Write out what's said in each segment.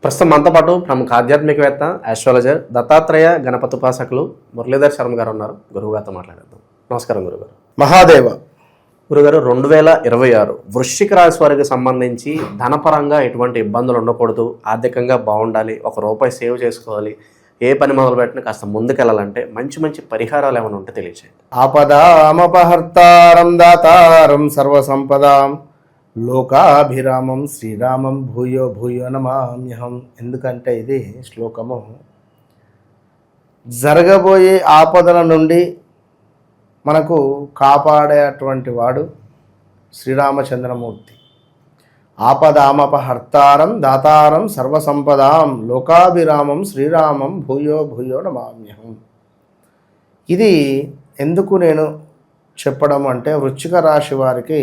ప్రస్తుతం మనతో పాటు ప్రముఖ ఆధ్యాత్మికవేత్త ఆస్ట్రాలజర్ దత్తాత్రేయ గణపతుపాసకులు మురళీధర్ శర్మ గారు ఉన్నారు. గురువుగారితో మాట్లాడేద్దాం. నమస్కారం గురుగారు. మహాదేవ. గురుగారు, 2026 వృశ్చిక రాశి వారికి సంబంధించి ధనపరంగా ఎటువంటి ఇబ్బందులు ఉండకూడదు, ఆర్థికంగా బాగుండాలి, ₹1 సేవ్ చేసుకోవాలి, ఏ పని మొదలు పెట్టినా కాస్త ముందుకెళ్ళాలంటే మంచి మంచి పరిహారాలు ఏమైనా ఉంటే తెలియచేయండి. ఆపదామపహర్తారం దాతారం సర్వసంపదాం లోకాభిరామం శ్రీరామం భూయో భూయో నమామ్యహం. ఎందుకంటే ఇది శ్లోకము జరగబోయే ఆపదల నుండి మనకు కాపాడేటువంటి వాడు శ్రీరామచంద్రమూర్తి. ఆపదామపహర్తారం దాతారం సర్వసంపదాం లోకాభిరామం శ్రీరామం భూయో భూయో నమామ్యహం. ఇది ఎందుకు నేను చెప్పడం అంటే, వృశ్చిక రాశి వారికి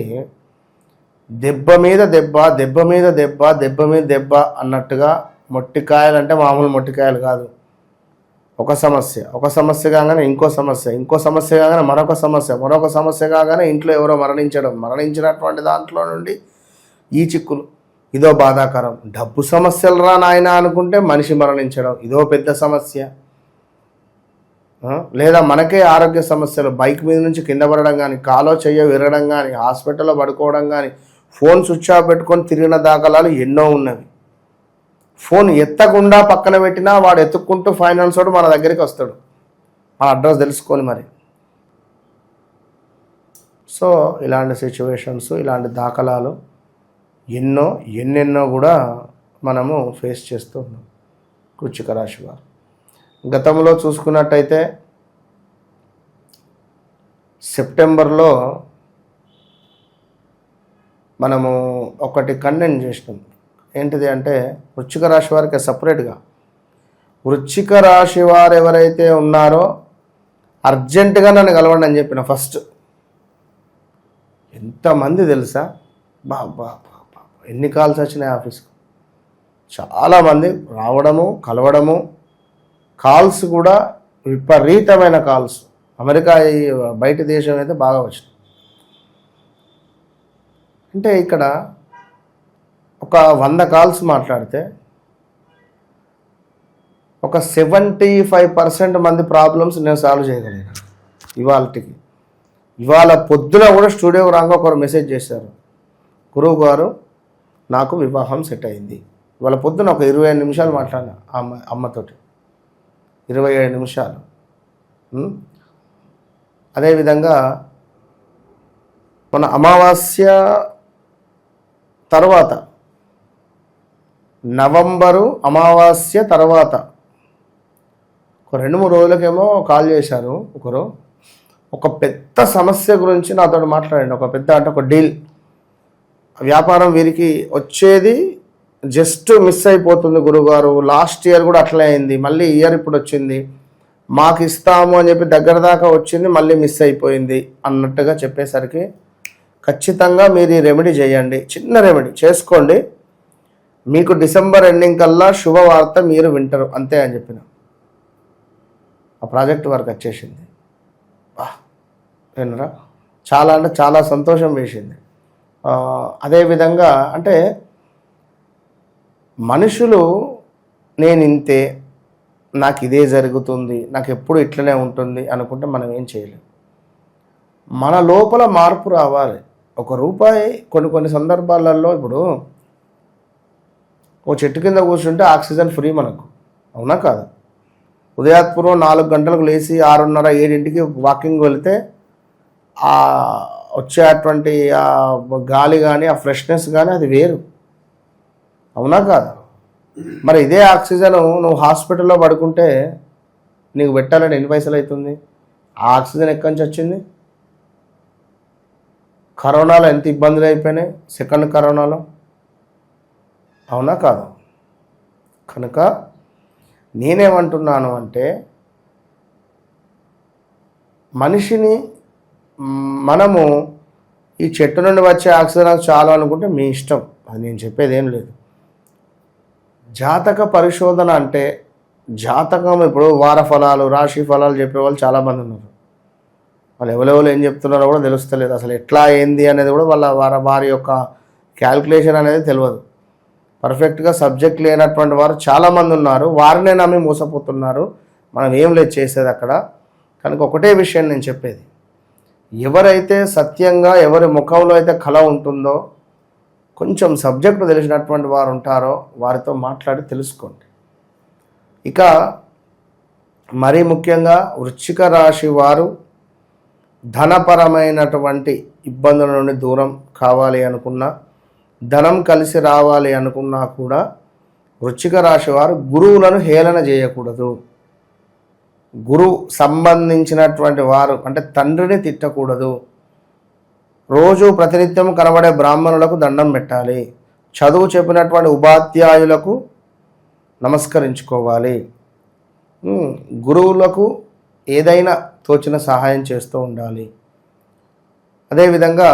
దెబ్బ మీద దెబ్బ, దెబ్బ మీద దెబ్బ, దెబ్బ మీద దెబ్బ అన్నట్టుగా, మొట్టికాయలు అంటే మామూలు మొట్టికాయలు కాదు. ఒక సమస్య కాగానే ఇంకో సమస్య కాగానే మరొక సమస్య కాగానే ఇంట్లో ఎవరో మరణించినటువంటి దాంట్లో నుండి ఈ చిక్కులు, ఇదో బాధాకరం. డబ్బు సమస్యలు రా నాయన అనుకుంటే మనిషి మరణించడం, ఇదో పెద్ద సమస్య. లేదా మనకే ఆరోగ్య సమస్యలు, బైక్ మీద నుంచి కింద పడడం కానీ, కాలో చెయ్య విరగడం కానీ, హాస్పిటల్లో పడుకోవడం కానీ, ఫోన్ స్విచ్ ఆఫ్ పెట్టుకొని తిరిగిన దాఖలాలు ఎన్నో ఉన్నవి. ఫోన్ ఎత్తకుండా పక్కన పెట్టినా వాడు ఎత్తుక్కుంటూ ఫైనాన్స్ వాడు మన దగ్గరికి వస్తాడు, మన అడ్రస్ తెలుసుకొని మరి. సో ఇలాంటి సిచ్యువేషన్స్, ఇలాంటి దాఖలాలు ఎన్నెన్నో కూడా మనము ఫేస్ చేస్తూ ఉన్నాం వృశ్చిక రాశి వారు. గతంలో చూసుకున్నట్టయితే సెప్టెంబర్లో మనము ఒకటి కండెంట్ చేసినాం. ఏంటిది అంటే, వృశ్చిక రాశి వారికి సపరేట్గా, వృశ్చిక రాశి వారు ఎవరైతే ఉన్నారో అర్జెంటుగా నన్ను కలవండి అని చెప్పిన. ఫస్ట్ ఎంతమంది తెలుసా, బాబా ఎన్ని కాల్స్ వచ్చినాయి ఆఫీస్కి. చాలామంది రావడము, కలవడము, కాల్స్ కూడా విపరీతమైన కాల్స్. అమెరికా బయట దేశం అయితే బాగా వచ్చింది. అంటే ఇక్కడ ఒక 100 కాల్స్ మాట్లాడితే ఒక 75% మంది ప్రాబ్లమ్స్ నేను సాల్వ్ చేయగలిగాను ఇవాళకి. ఇవాళ పొద్దున కూడా స్టూడియోకి రాగా ఒకరు మెసేజ్ చేశారు, గురువు గారు నాకు వివాహం సెట్ అయింది. ఇవాళ పొద్దున ఒక 25 నిమిషాలు మాట్లాడినా అమ్మతోటి, 27 నిమిషాలు. అదేవిధంగా మన అమావాస్య తర్వాత, నవంబరు అమావాస్య తర్వాత ఒక 2-3 రోజులకేమో కాల్ చేశారు ఒకరు. ఒక పెద్ద సమస్య గురించి నాతో మాట్లాడండి. ఒక పెద్ద అంటే ఒక డీల్, వ్యాపారం వీరికి వచ్చేది జస్ట్ మిస్ అయిపోతుంది గురుగారు. లాస్ట్ ఇయర్ కూడా అట్లే అయింది, మళ్ళీ ఇయర్ ఇప్పుడు వచ్చింది, మాకు ఇస్తాము అని చెప్పి దగ్గర దాకా వచ్చింది, మళ్ళీ మిస్ అయిపోయింది అన్నట్టుగా చెప్పేసరికి, ఖచ్చితంగా మీరు ఈ రెమెడీ చేయండి, చిన్న రెమెడీ చేసుకోండి, మీకు డిసెంబర్ ఎండింగ్ కల్లా శుభవార్త మీరు వింటారు అంతే అని చెప్పిన. ఆ ప్రాజెక్ట్ వర్క్ వచ్చేసింది. వినరా, చాలా అంటే చాలా సంతోషం వేసింది. అదేవిధంగా అంటే మనుషులు నేను ఇంతే, నాకు ఇదే జరుగుతుంది, నాకు ఎప్పుడు ఇట్లనే ఉంటుంది అనుకుంటే మనం ఏం చేయలేం. మన లోపల మార్పు రావాలి. ₹1 కొన్ని సందర్భాలలో, ఇప్పుడు ఓ చెట్టు కింద కూర్చుంటే ఆక్సిజన్ ఫ్రీ మనకు, అవునా కాదా? ఉదయాత్పూర్వం 4 గంటలకు లేచి 6:30, 7ంటికి వాకింగ్ వెళితే ఆ వచ్చేటువంటి ఆ గాలి కానీ, ఆ ఫ్రెష్నెస్ కానీ అది వేరు, అవునా కాదా? మరి ఇదే ఆక్సిజన్ నువ్వు హాస్పిటల్లో పడుకుంటే నీకు పెట్టాలని ఎన్ని పైసలు అవుతుంది? ఆ ఆక్సిజన్ ఎక్కడి నుంచి వచ్చింది? కరోనాలో ఎంత ఇబ్బందులు అయిపోయినాయి, సెకండ్ కరోనాలో, అవునా కాదు? కనుక నేనేమంటున్నాను అంటే, మనిషిని మనము ఈ చెట్టు నుండి వచ్చే ఆక్సిజన్ చాలు అనుకుంటే మీ ఇష్టం, అది నేను చెప్పేది ఏం లేదు. జాతక పరిశోధన అంటే, జాతకం ఇప్పుడు వార ఫలాలు, రాశి ఫలాలు చెప్పేవాళ్ళు చాలామంది ఉన్నారు. వాళ్ళు ఎవరెవరు ఏం చెప్తున్నారో కూడా తెలుస్తలేదు, అసలు ఎట్లా ఏంది అనేది కూడా వారి యొక్క క్యాల్కులేషన్ అనేది తెలియదు. పర్ఫెక్ట్గా సబ్జెక్ట్ లేనటువంటి వారు చాలామంది ఉన్నారు. వారినే నమ్మి మోసపోతున్నారు. మనం ఏం లేదు చేసేది అక్కడ. కనుక ఒకటే విషయం నేను చెప్పేది, ఎవరైతే సత్యంగా ఎవరి ముఖంలో అయితే కళ ఉంటుందో, కొంచెం సబ్జెక్టు తెలిసినటువంటి వారు ఉంటారో వారితో మాట్లాడి తెలుసుకోండి. ఇక మరీ ముఖ్యంగా వృశ్చిక రాశి వారు ధనపరమైనటువంటి ఇబ్బందుల నుండి దూరం కావాలి అనుకున్నా, ధనం కలిసి రావాలి అనుకున్నా కూడా వృశ్చిక రాశి వారు గురువులను హేళన చేయకూడదు. గురువు సంబంధించినటువంటి వారు అంటే తండ్రిని తిట్టకూడదు. రోజు ప్రతినిత్యం కనబడే బ్రాహ్మణులకు దండం పెట్టాలి. చదువు చెప్పినటువంటి ఉపాధ్యాయులకు నమస్కరించుకోవాలి. గురువులకు ఏదైనా తోచిన సహాయం చేస్తూ ఉండాలి. అదేవిధంగా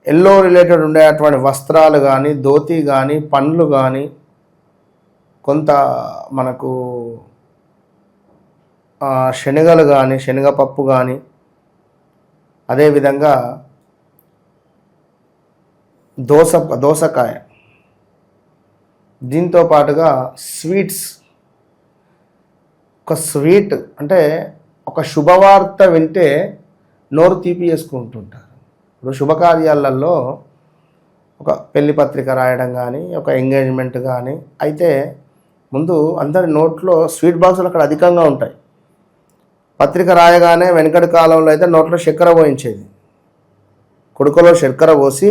ఎల్లో రిలేటెడ్ ఉండేటువంటి వస్త్రాలు కానీ, ధోతి కానీ, పండ్లు కానీ, కొంత మనకు శనగలు కానీ, శనగపప్పు కానీ, అదేవిధంగా దోసకాయ, దీంతో పాటుగా స్వీట్స్. ఒక స్వీట్ అంటే ఒక శుభవార్త వింటే నోరు తీపి చేసుకుంటుంటారు. ఇప్పుడు శుభకార్యాలలో ఒక పెళ్లి పత్రిక రాయడం కానీ, ఒక ఎంగేజ్మెంట్ కానీ అయితే ముందు అందరి నోట్లో స్వీట్ బాక్సులు అక్కడ అధికంగా ఉంటాయి. పత్రిక రాయగానే వెనకటి కాలంలో అయితే నోట్లో చక్కెర పోయించేది. కుడుకలో చక్కెర పోసి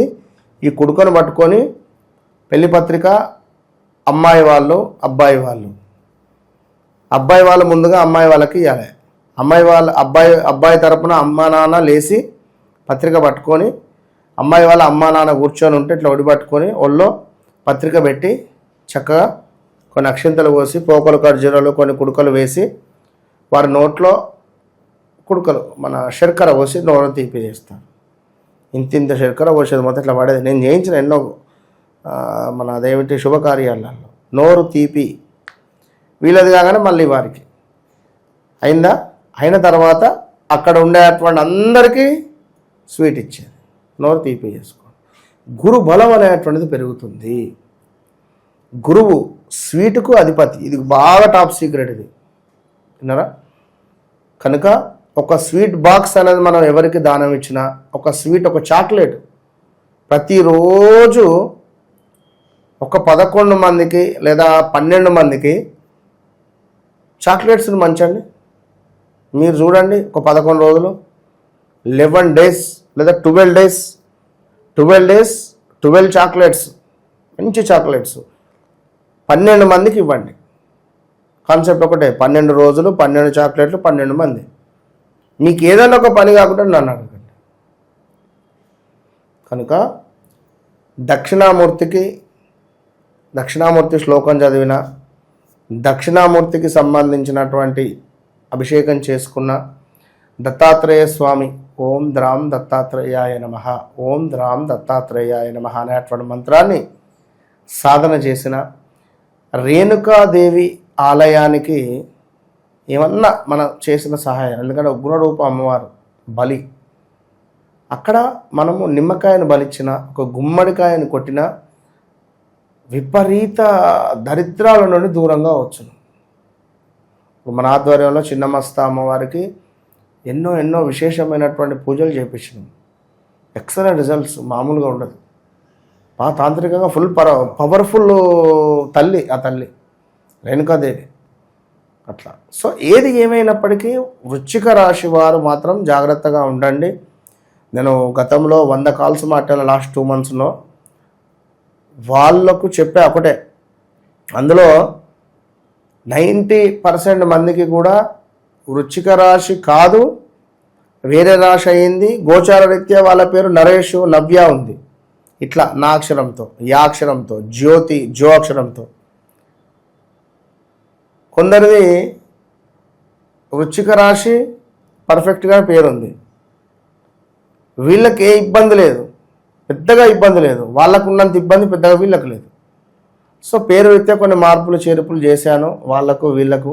ఈ కుడుకను పట్టుకొని పెళ్లి పత్రిక అమ్మాయి వాళ్ళు, అబ్బాయి వాళ్ళు ముందుగా అమ్మాయి వాళ్ళకి ఇవ్వాలి. అబ్బాయి తరపున అమ్మా నాన్న లేచి పత్రిక పట్టుకొని, అమ్మాయి వాళ్ళ అమ్మా నాన్న కూర్చొని ఉంటే ఇట్లా ఒడి పట్టుకొని ఒళ్ళో పత్రిక పెట్టి చక్కగా కొన్ని అక్షింతలు పోసి, పోకలు ఖర్జూరాలు కొన్ని కుడుకలు వేసి వారి నోట్లో కుడుకలు మన శర్కర పోసి నోరు తీపి చేస్తాను. ఇంత శర్కర పోసేది మొత్తం ఇట్లా పడేది. నేను చేయించిన ఎన్నో మన అదేమిటి శుభకార్యాలలో నోరు తీపి. వీళ్ళది కాగానే మళ్ళీ వారికి అయిందా, అయిన తర్వాత అక్కడ ఉండేటువంటి అందరికీ స్వీట్ ఇచ్చేది. నోరు తీపి చేసుకో. గురు బలం అనేటువంటిది పెరుగుతుంది. గురువు స్వీటుకు అధిపతి. ఇది బాగా టాప్ సీక్రెట్ ఇది, విన్నారా? కనుక ఒక స్వీట్ బాక్స్ అనేది మనం ఎవరికి దానం ఇచ్చినా, ఒక స్వీట్, ఒక చాక్లెట్ ప్రతిరోజు ఒక 11 మందికి లేదా 12 మందికి చాక్లెట్స్ని మంచండి. మీరు చూడండి, ఒక 11 రోజులు 11 days లేదా 12 days 12 చాక్లెట్స్, మంచి చాక్లెట్స్ 12 మందికి ఇవ్వండి. కాన్సెప్ట్ ఒకటే, 12 రోజులు 12 చాక్లెట్లు 12 మంది. మీకు ఏదైనా ఒక పని కాకుండా నన్ను అడగండి. కనుక దక్షిణామూర్తి శ్లోకం చదివిన, దక్షిణామూర్తికి సంబంధించినటువంటి అభిషేకం చేసుకున్న, దత్తాత్రేయ స్వామి ఓం ద్రాం దత్తాత్రేయాయ నమః, ఓం ద్రాం దత్తాత్రేయాయ నమః అనేటువంటి మంత్రాన్ని సాధన చేసిన, రేణుకాదేవి ఆలయానికి ఏమన్నా మనం చేసిన సహాయం, ఎందుకంటే ఉగ్రరూప అమ్మవారు బలి, అక్కడ మనము నిమ్మకాయను బలిచ్చిన, ఒక గుమ్మడికాయను కొట్టిన విపరీత దరిద్రాల నుండి దూరంగా వచ్చును. మన ఆధ్వర్యంలో చిన్నమస్తా అమ్మవారికి ఎన్నో విశేషమైనటువంటి పూజలు చేయించినాం. ఎక్సలెంట్ రిజల్ట్స్, మామూలుగా ఉండదు. తాంత్రికంగా ఫుల్ పవర్ఫుల్ తల్లి, ఆ తల్లి రేణుకాదేవి అట్లా. సో ఏది ఏమైనప్పటికీ వృశ్చిక రాశి వారు మాత్రం జాగ్రత్తగా ఉండండి. నేను గతంలో 100 calls మాట్లాడిన లాస్ట్ 2 monthsలో వాళ్ళకు చెప్పే ఒకటే, అందులో 90% మందికి కూడా వృశ్చిక రాశి కాదు, వేరే రాశి అయింది. గోచార రీత్యా వాళ్ళ పేరు నరేష్, నవ్య ఉంది. ఇట్లా నా అక్షరంతో, యా అక్షరంతో, జ్యోతి, జో అక్షరంతో. కొందరిది వృశ్చిక రాశి పర్ఫెక్ట్గా పేరుంది, వీళ్ళకి ఏ ఇబ్బంది లేదు, పెద్దగా ఇబ్బంది లేదు. వాళ్ళకు ఉన్నంత ఇబ్బంది పెద్దగా వీళ్ళకు లేదు. సో పేరు రీత్యా కొన్ని మార్పులు చేర్పులు చేశాను వాళ్ళకు వీళ్ళకు.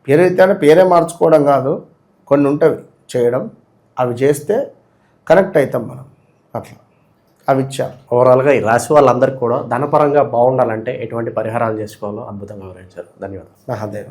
పేరు రీత్యా అంటే పేరే మార్చుకోవడం కాదు, కొన్ని ఉంటవి చేయడం, అవి చేస్తే కనెక్ట్ అవుతాం మనం అట్లా. అవి ఇచ్చారు. ఓవరాల్గా ఈ రాశి వాళ్ళందరికీ కూడా ధనపరంగా బాగుండాలంటే ఎటువంటి పరిహారాలు చేసుకోవాలో అద్భుతంగా వివరించారు. ధన్యవాదాలు. మహాదేవ.